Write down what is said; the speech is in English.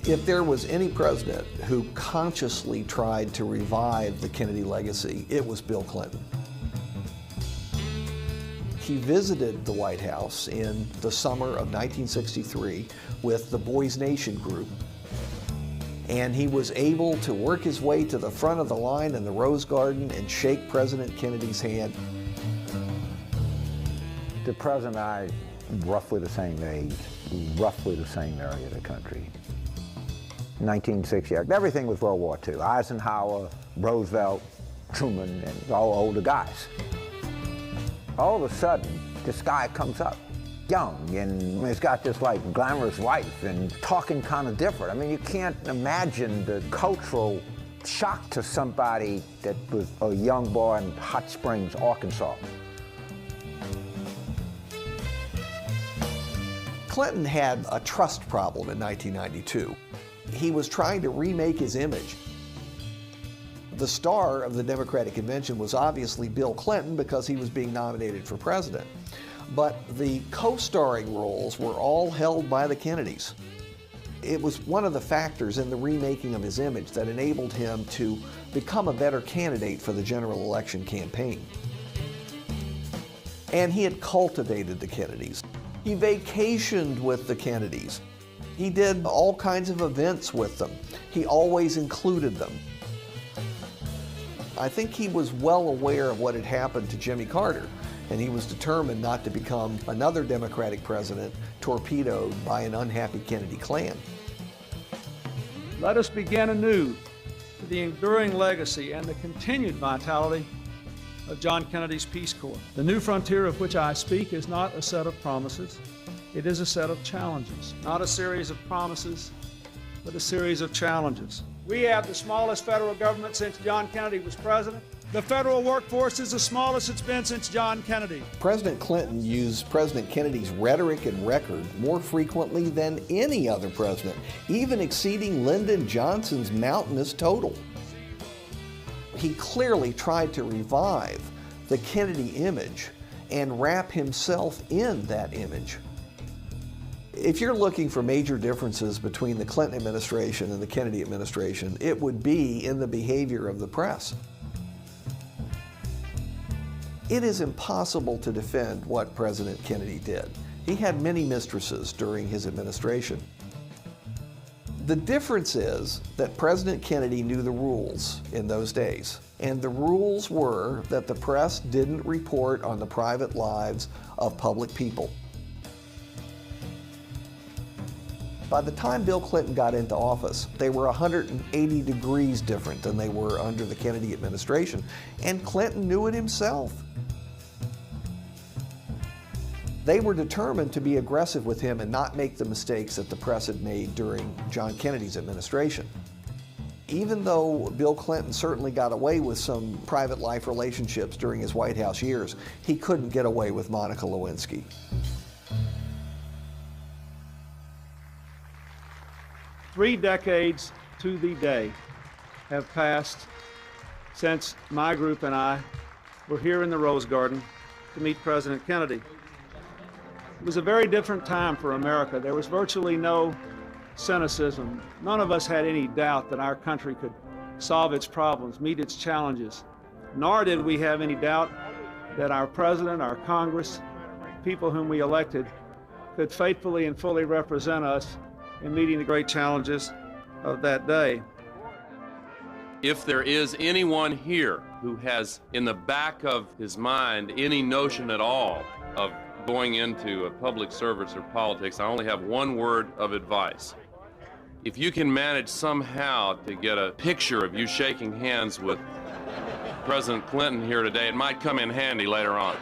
If there was any president who consciously tried to revive the Kennedy legacy, it was Bill Clinton. He visited the White House in the summer of 1963 with the Boys Nation group, and he was able to work his way to the front of the line in the Rose Garden and shake President Kennedy's hand. The president and I, roughly the same age, roughly the same area of the country. 1960, everything was World War II. Eisenhower, Roosevelt, Truman, and all older guys. All of a sudden, this guy comes up, young, and he's got this like glamorous wife and talking kind of different. I mean, you can't imagine the cultural shock to somebody that was a young boy in Hot Springs, Arkansas. Clinton had a trust problem in 1992. He was trying to remake his image. The star of the Democratic Convention was obviously Bill Clinton because he was being nominated for president. But the co-starring roles were all held by the Kennedys. It was one of the factors in the remaking of his image that enabled him to become a better candidate for the general election campaign. And he had cultivated the Kennedys. He vacationed with the Kennedys. He did all kinds of events with them. He always included them. I think he was well aware of what had happened to Jimmy Carter, and he was determined not to become another Democratic president torpedoed by an unhappy Kennedy clan. Let us begin anew the enduring legacy and the continued vitality of John Kennedy's Peace Corps. The new frontier of which I speak is not a set of promises. It is a set of challenges, not a series of promises, but a series of challenges. We have the smallest federal government since John Kennedy was president. The federal workforce is the smallest it's been since John Kennedy. President Clinton used President Kennedy's rhetoric and record more frequently than any other president, even exceeding Lyndon Johnson's mountainous total. He clearly tried to revive the Kennedy image and wrap himself in that image. If you're looking for major differences between the Clinton administration and the Kennedy administration, it would be in the behavior of the press. It is impossible to defend what President Kennedy did. He had many mistresses during his administration. The difference is that President Kennedy knew the rules in those days, and the rules were that the press didn't report on the private lives of public people. By the time Bill Clinton got into office, they were 180 degrees different than they were under the Kennedy administration, and Clinton knew it himself. They were determined to be aggressive with him and not make the mistakes that the press had made during John Kennedy's administration. Even though Bill Clinton certainly got away with some private life relationships during his White House years, he couldn't get away with Monica Lewinsky. 3 decades to the day have passed since my group and I were here in the Rose Garden to meet President Kennedy. It was a very different time for America. There was virtually no cynicism. None of us had any doubt that our country could solve its problems, meet its challenges. Nor did we have any doubt that our president, our Congress, people whom we elected, could faithfully and fully represent us in meeting the great challenges of that day. If there is anyone here who has in the back of his mind any notion at all of going into a public service or politics, I only have one word of advice. If you can manage somehow to get a picture of you shaking hands with President Clinton here today, it might come in handy later on.